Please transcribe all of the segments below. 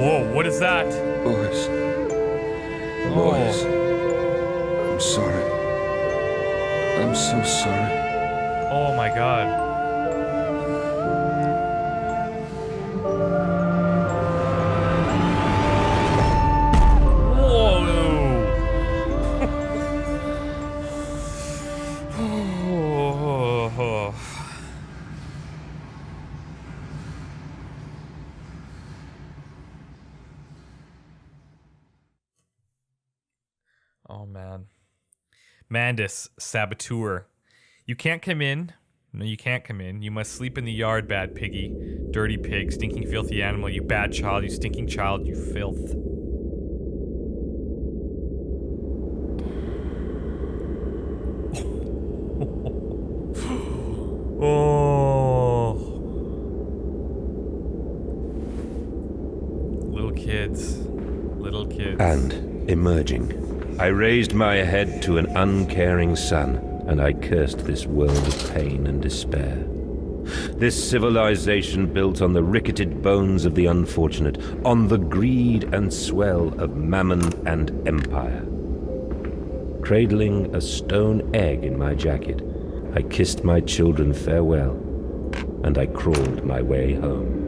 Whoa, what is that? Boys. Boys. I'm sorry. I'm so sorry. Oh my god. Oh man. Mandus, saboteur. You can't come in. No, you can't come in. You must sleep in the yard, bad piggy. Dirty pig, stinking filthy animal, you bad child, you stinking child, you filth. Oh. Little kids. Little kids. And, emerging, I raised my head to an uncaring sun, and I cursed this world of pain and despair. This civilization built on the ricketed bones of the unfortunate, on the greed and swell of mammon and empire. Cradling a stone egg in my jacket, I kissed my children farewell, and I crawled my way home.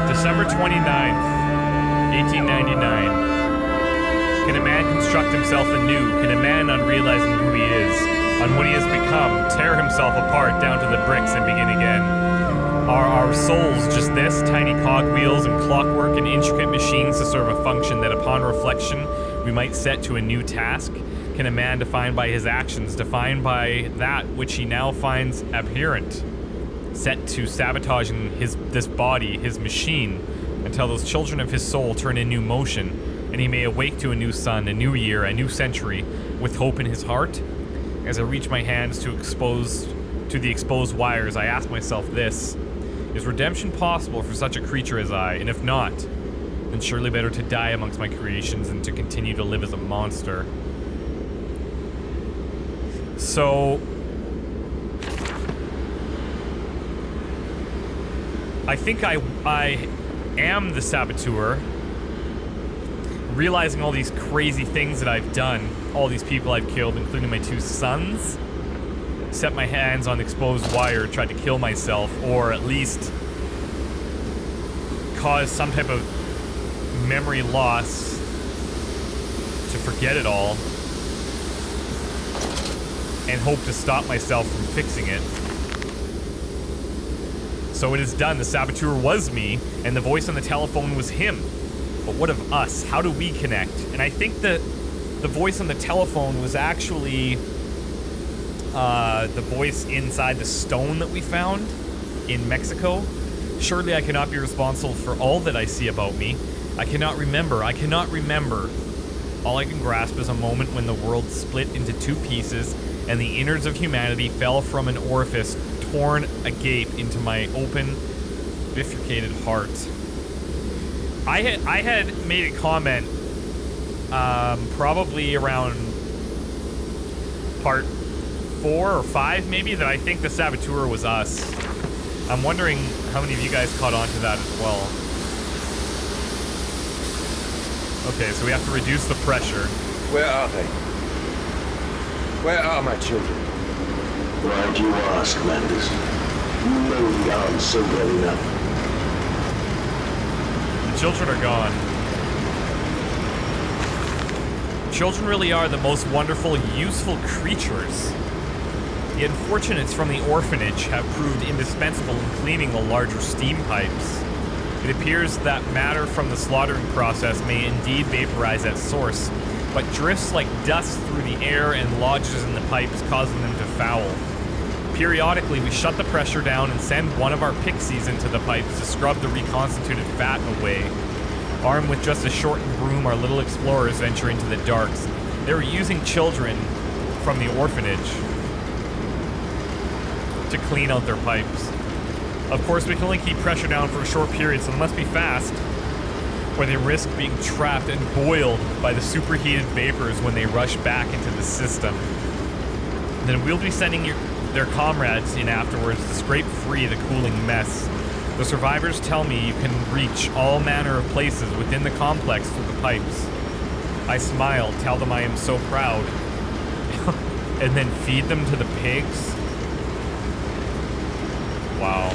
December 29th, 1899. Can a man construct himself anew? Can a man, on realizing who he is, on what he has become, tear himself apart down to the bricks and begin again? Are our souls just this, tiny cogwheels and clockwork and intricate machines to serve a function that upon reflection we might set to a new task? Can a man, defined by his actions, defined by that which he now finds abhorrent, set to sabotaging this body, his machine, until those children of his soul turn in new motion, and he may awake to a new sun, a new year, a new century, with hope in his heart? As I reach my hands to the exposed wires, I ask myself this: is redemption possible for such a creature as I? And if not, then surely better to die amongst my creations than to continue to live as a monster. So I think I am the saboteur, realizing all these crazy things that I've done, all these people I've killed, including my 2 sons, set my hands on exposed wire, tried to kill myself, or at least cause some type of memory loss to forget it all, and hope to stop myself from fixing it. So it is done. The saboteur was me, and the voice on the telephone was him. But what of us? How do we connect? And I think that the voice on the telephone was actually the voice inside the stone that we found in Mexico. Surely I cannot be responsible for all that I see about me. I cannot remember. All I can grasp is a moment when the world split into 2 pieces, and the innards of humanity fell from an orifice torn agape into my open, bifurcated heart. I had made a comment, probably around part 4 or 5 maybe, that I think the saboteur was us. I'm wondering how many of you guys caught on to that as well. Okay, so we have to reduce the pressure. Where are they? Where are my children? Why'd you ask, Mandus? You know the answer well enough. The children are gone. Children really are the most wonderful, useful creatures. The unfortunates from the orphanage have proved indispensable in cleaning the larger steam pipes. It appears that matter from the slaughtering process may indeed vaporize at source, but drifts like dust through the air and lodges in the pipes, causing them to foul. Periodically, we shut the pressure down and send one of our pixies into the pipes to scrub the reconstituted fat away. Armed with just a shortened broom, our little explorers venture into the darks. They were using children from the orphanage to clean out their pipes. Of course, we can only keep pressure down for a short period, so they must be fast, or they risk being trapped and boiled by the superheated vapors when they rush back into the system. Then we'll be sending their comrades in afterwards to scrape free the cooling mess. The survivors tell me you can reach all manner of places within the complex through the pipes. I smile, tell them I am so proud, and then feed them to the pigs. Wow.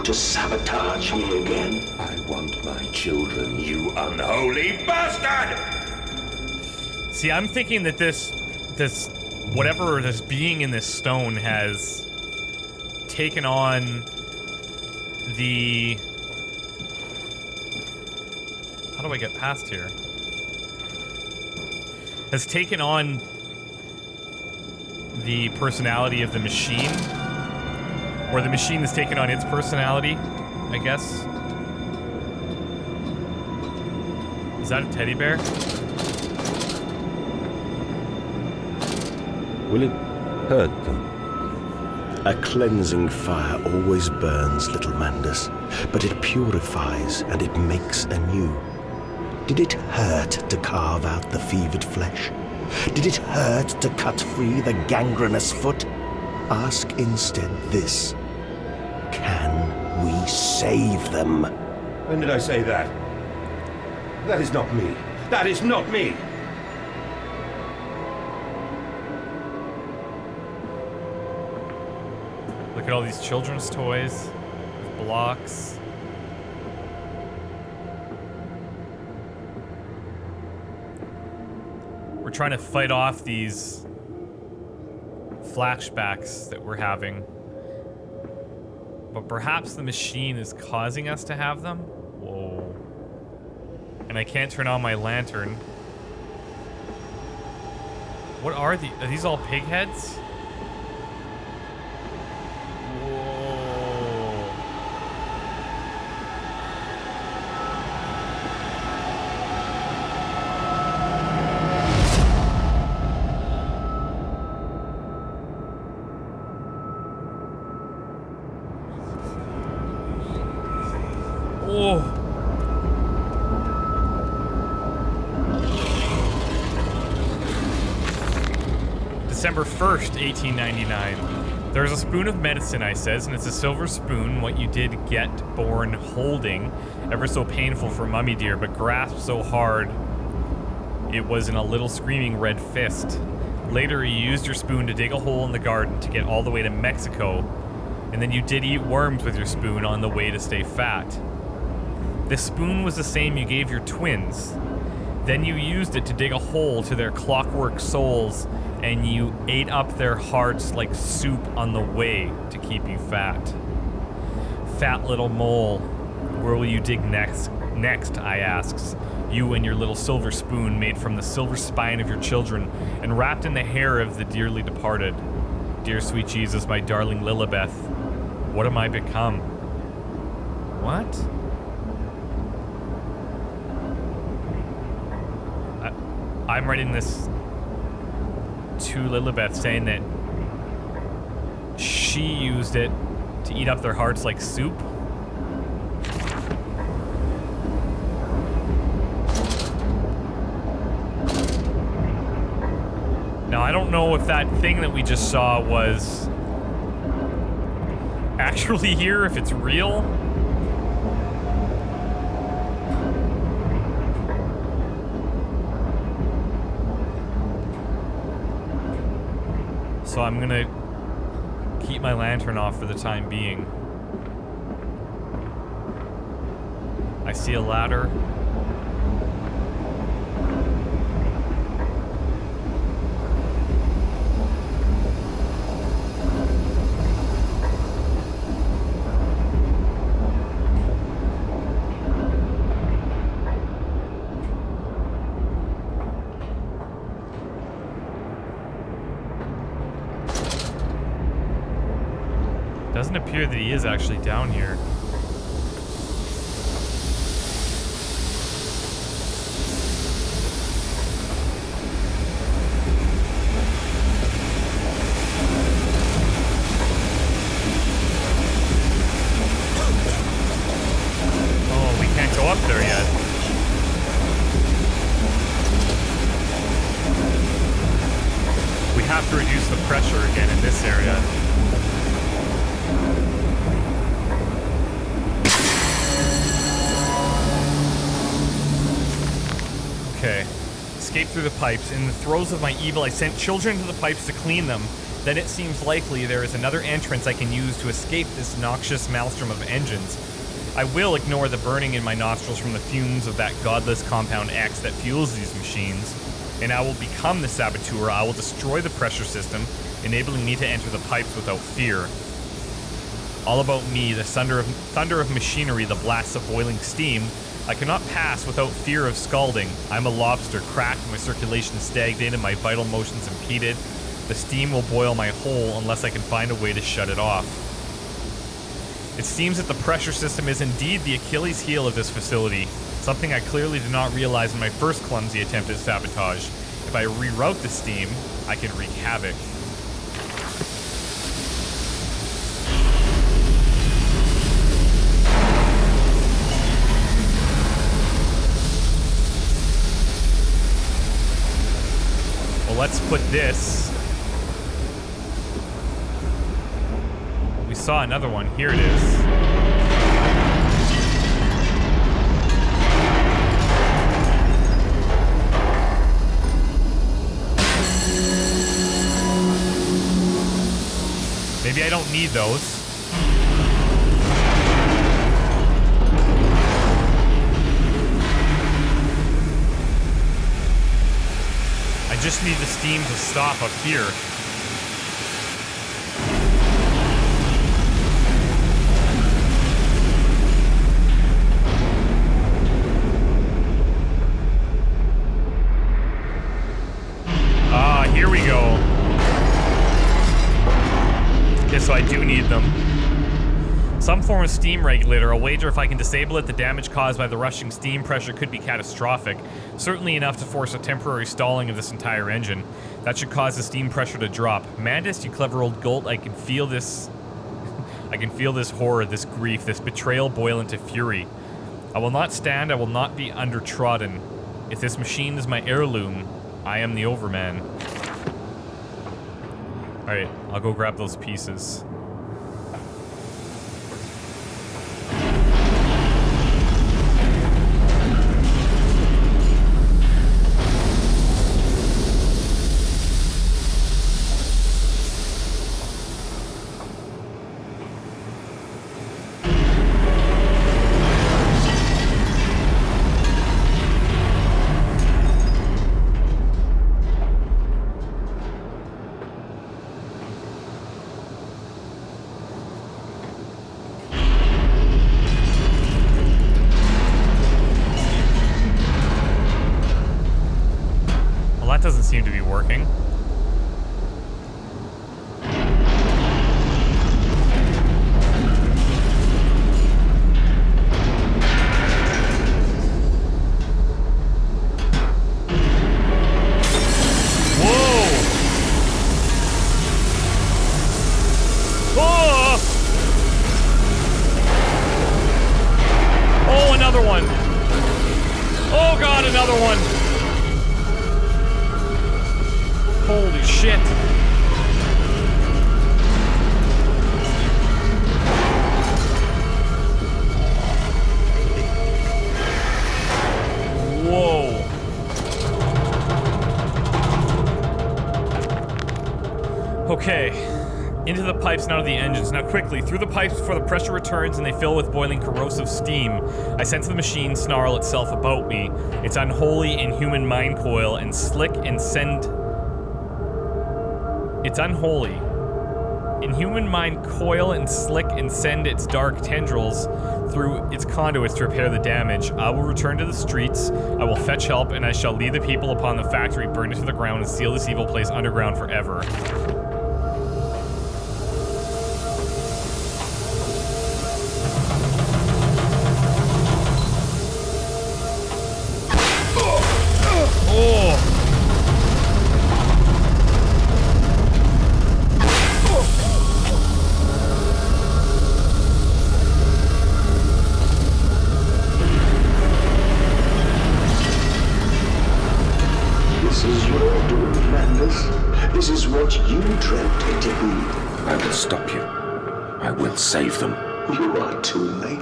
To sabotage me again? I want my children, you unholy bastard! See, I'm thinking that this whatever this being in this stone has taken on the... How do I get past here? Has taken on the personality of the machine. Or the machine has taken on its personality, I guess. Is that a teddy bear? Will it hurt them? A cleansing fire always burns, little Mandus, but it purifies and it makes anew. Did it hurt to carve out the fevered flesh? Did it hurt to cut free the gangrenous foot? Ask instead this. Can we save them? When did I say that? That is not me. That is not me! Look at all these children's toys, blocks. We're trying to fight off these flashbacks that we're having. But perhaps the machine is causing us to have them? Whoa. And I can't turn on my lantern. What are these? Are these all pig heads? December 1st, 1899. There's a spoon of medicine, I says, and it's a silver spoon, what you did get born holding. Ever so painful for Mummy dear, but grasped so hard it was in a little screaming red fist. Later, you used your spoon to dig a hole in the garden to get all the way to Mexico, and then you did eat worms with your spoon on the way to stay fat. This spoon was the same you gave your twins. Then you used it to dig a hole to their clockwork souls, and you ate up their hearts like soup on the way to keep you fat. Fat little mole, where will you dig next? Next, I asks. You and your little silver spoon made from the silver spine of your children and wrapped in the hair of the dearly departed. Dear sweet Jesus, my darling Lilibeth, what am I become? What? I'm writing this to Lilibeth saying that she used it to eat up their hearts like soup. Now, I don't know if that thing that we just saw was actually here, if it's real. So I'm gonna keep my lantern off for the time being. I see a ladder. Doesn't appear that he is actually down here. Oh, we can't go up there yet. We have to reduce the pressure again in this area. Okay. Escape through the pipes. In the throes of my evil, I sent children to the pipes to clean them. Then it seems likely there is another entrance I can use to escape this noxious maelstrom of engines. I will ignore the burning in my nostrils from the fumes of that godless compound X that fuels these machines, and I will become the saboteur. I will destroy the pressure system, enabling me to enter the pipes without fear. All about me, the thunder of machinery, the blasts of boiling steam. I cannot pass without fear of scalding. I'm a lobster, cracked, my circulation stagnated, my vital motions impeded. The steam will boil my whole unless I can find a way to shut it off. It seems that the pressure system is indeed the Achilles heel of this facility, something I clearly did not realize in my first clumsy attempt at sabotage. If I reroute the steam, I can wreak havoc. Well, let's put this. We saw another one. Here it is. Maybe I don't need those. I just need the steam to stop up here. Here we go. Okay, so I do need them. Some form of steam regulator. I'll wager if I can disable it, the damage caused by the rushing steam pressure could be catastrophic. Certainly enough to force a temporary stalling of this entire engine. That should cause the steam pressure to drop. Mandus, you clever old goat, I can feel this... I can feel this horror, this grief, this betrayal boil into fury. I will not stand, I will not be undertrodden. If this machine is my heirloom, I am the Overman. Alright, I'll go grab those pieces. Doesn't seem to be working. Whoa! Oh! Oh, another one! Oh god, another one! Holy shit. Whoa. Okay. Into the pipes and out of the engines. Now quickly, through the pipes before the pressure returns and they fill with boiling corrosive steam. I sense the machine snarl itself about me. Its unholy, inhuman mind coil and slick and send... It's unholy. Inhuman mind coil and slick and send its dark tendrils through its conduits to repair the damage. I will return to the streets, I will fetch help, and I shall lead the people upon the factory, burn it to the ground, and seal this evil place underground forever. This is your doing, Mandus. This is what you dreamt it to be. I will stop you. I will save them. You are too late.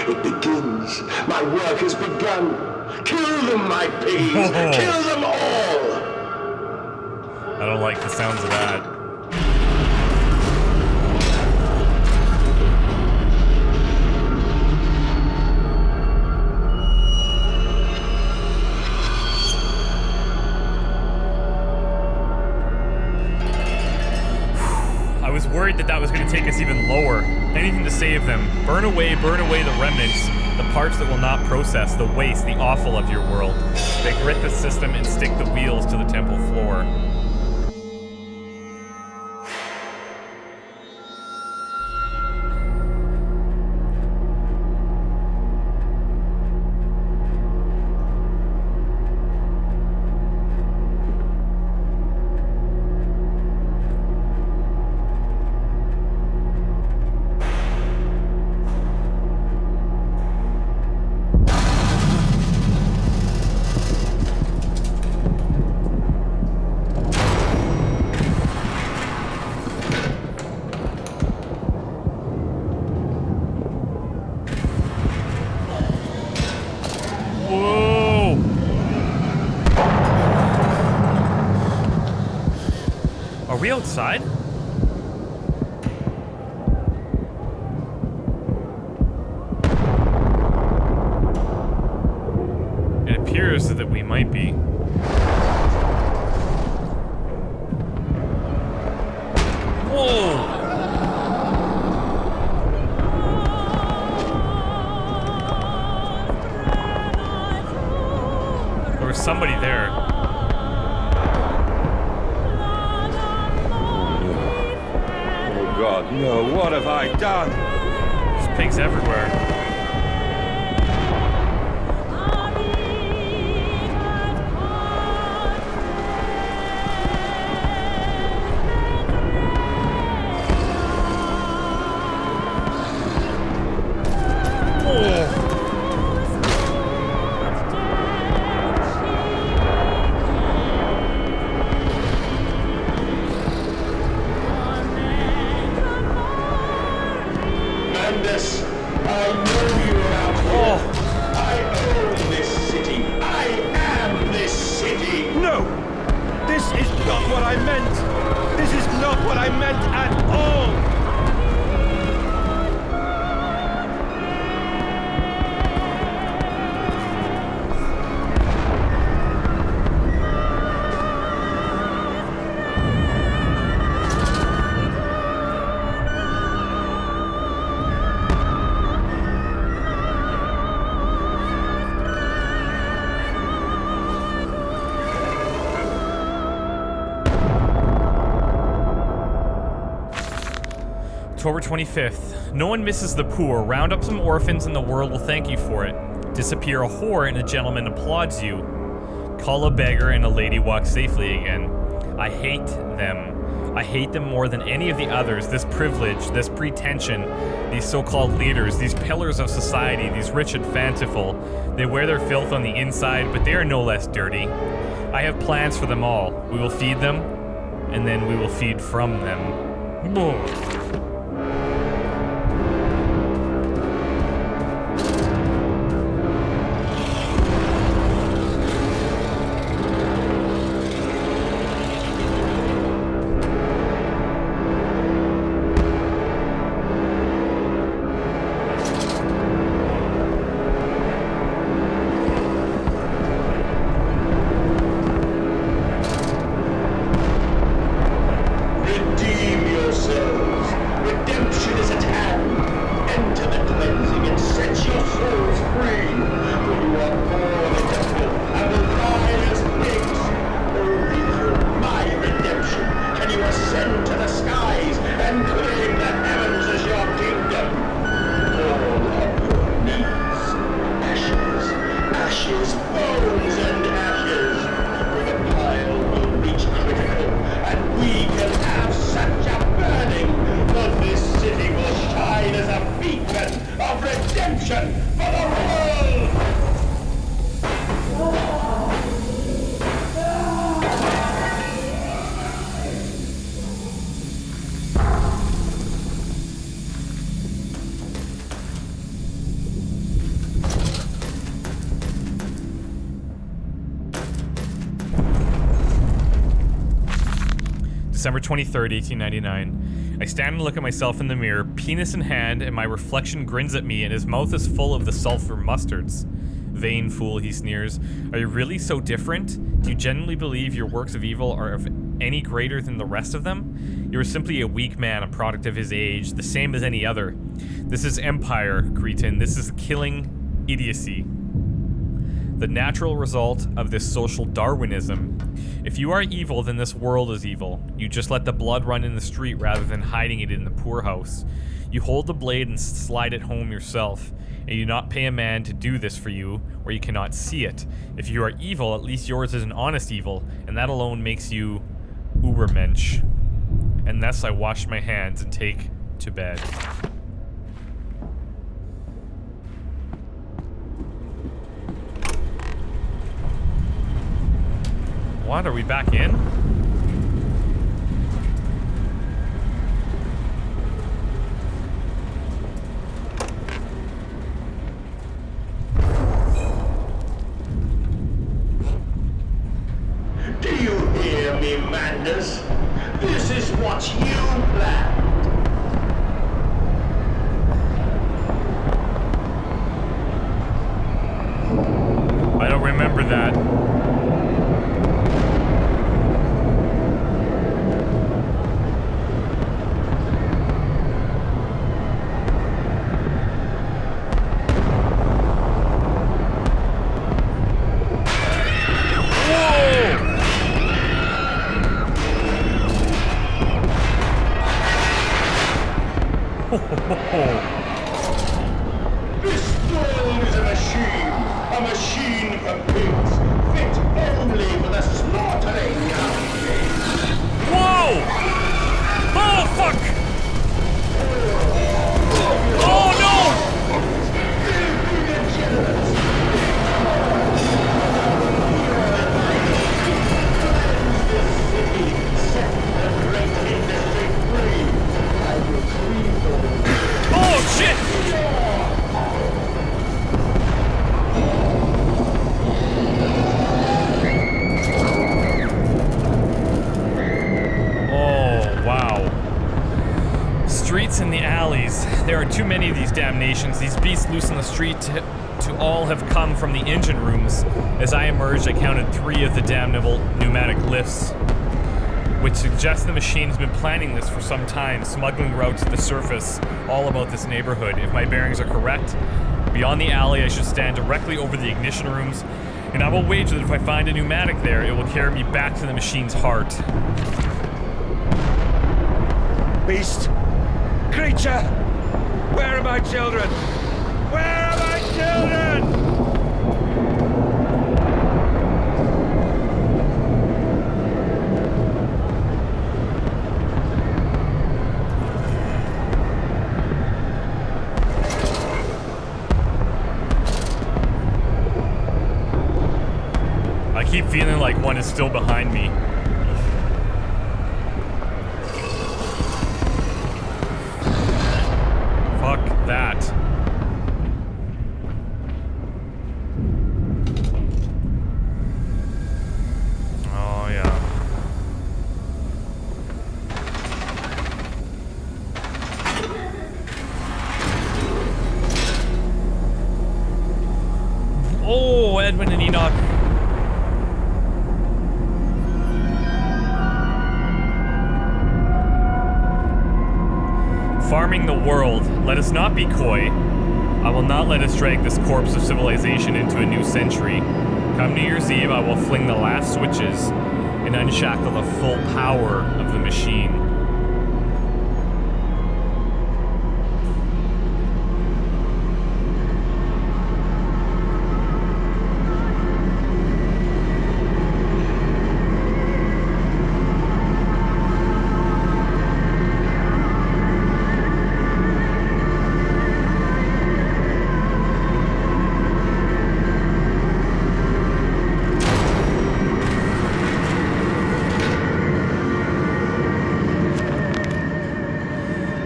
It begins. My work has begun. Kill them, my pigs! Kill them all! I don't like the sounds of that. I was worried that was going to take us even lower. Anything to save them. Burn away the remnants, the parts that will not process, the waste, the offal of your world. They grit the system and stick the wheels to the temple floor. Are we outside? It appears that we might be. Whoa! There was somebody there. God, no, what have I done? There's pigs everywhere. Mandus, I know you're out here. I own this city. I am this city. No! This is not what I meant! This is not what I meant at all! October 25th. No one misses the poor. Round up some orphans and the world will thank you for it. Disappear a whore and a gentleman applauds you. Call a beggar and a lady walks safely again. I hate them. I hate them more than any of the others. This privilege, this pretension, these so-called leaders, these pillars of society, these rich and fanciful. They wear their filth on the inside, but they are no less dirty. I have plans for them all. We will feed them, and then we will feed from them. Ugh. December 23rd, 1899. I stand and look at myself in the mirror, penis in hand, and my reflection grins at me, and his mouth is full of the sulfur mustards. Vain fool, he sneers. Are you really so different? Do you genuinely believe your works of evil are of any greater than the rest of them? You are simply a weak man, a product of his age, the same as any other. This is empire, cretin. This is killing idiocy. The natural result of this social Darwinism. If you are evil, then this world is evil. You just let the blood run in the street rather than hiding it in the poorhouse. You hold the blade and slide it home yourself, and you do not pay a man to do this for you, or you cannot see it. If you are evil, at least yours is an honest evil, and that alone makes you Ubermensch. And thus I wash my hands and take to bed. What? Are we back in? Do you hear me, Mandus? This is what you planned. I don't remember that. This throne is a machine for pigs, fit only for the slaughtering of pigs. Whoa! Oh, fuck! Oh, no! Set the great industry free. I will free those. Oh, shit! Oh, wow. Streets and the alleys. There are too many of these damnations. These beasts loose in the street to all have come from the engine rooms. As I emerged, I counted 3 of the damnable pneumatic lifts, which suggests the machine's been planning this for some time, smuggling routes to the surface all about this neighborhood. If my bearings are correct, beyond the alley I should stand directly over the ignition rooms, and I will wager that if I find a pneumatic there, it will carry me back to the machine's heart. Beast! Creature! Where are my children? Where are my children? I keep feeling like one is still behind me. Fuck that. Oh, yeah. Oh, Edwin and Enoch. Farming the world, let us not be coy. I will not let us drag this corpse of civilization into a new century. Come New Year's Eve, I will fling the last switches and unshackle the full power of the machine.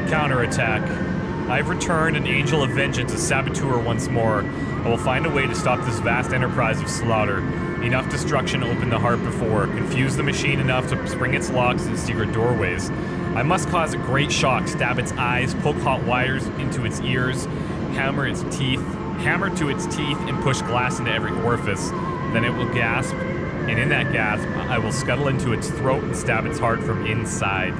Counterattack. I've returned an angel of vengeance, a saboteur once more. I will find a way to stop this vast enterprise of slaughter. Enough destruction opened the heart before, confuse the machine enough to spring its locks and secret doorways. I must cause a great shock, stab its eyes, poke hot wires into its ears, hammer to its teeth, and push glass into every orifice. Then it will gasp, and in that gasp, I will scuttle into its throat and stab its heart from inside.